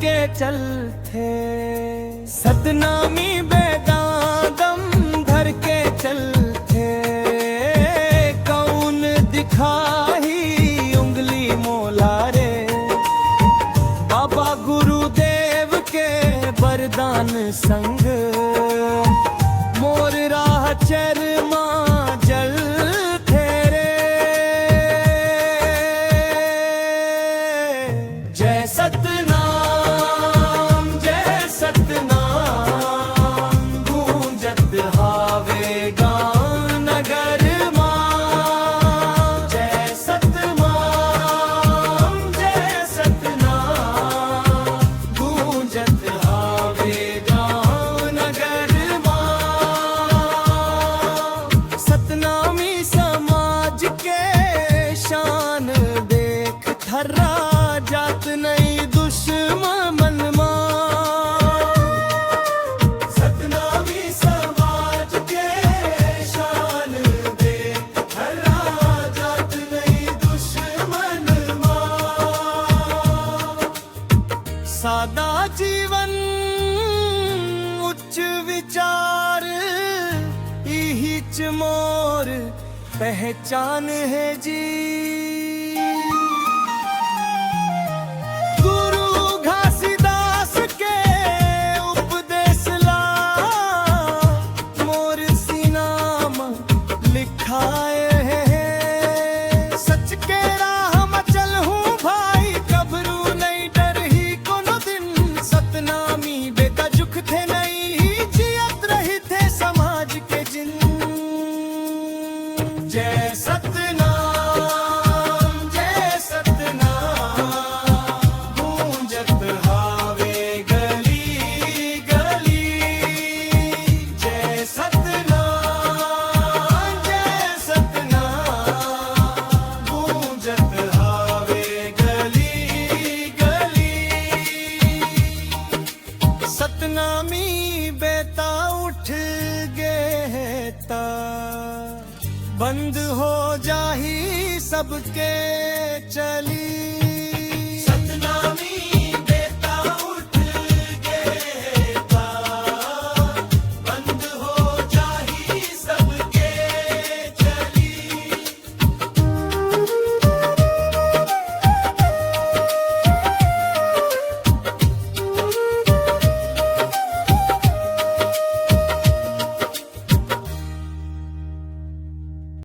के चलते, सतनामी बेदादम धर के चलते, कौन दिखाही उंगली मोला रे, बाबा गुरुदेव के वरदान संग मोर राह चरमा जल तेरे। जय सतनाम गूंजत हावे गाँव नगर मां। जय सतनाम गूंजत हावे गाँव नगर मां। सतनामी समाज के शान देख थर्रा जात नहीं दुश्मन मां। सतनामी समाज के शान देख थर्रा जात नहीं दुश्मन मां। सादा जीवन उच्च विचार यही च मोर पहचान है जी। गुरु घासीदास के उपदेश ला मोर सीना में लिखाए है। सच के राह में चलूं भाई कबरू नहीं डर ही कोनो दिन। सतनामी बेटा जुख थे नहीं जियत रही थे समाज के जिन। जय सतनाम गूंजत हावे गली गली। जय सतनाम गूंजत हावे गली गली। सतनामी बेटा उठ गए ता बंद हो जाही सबके चली।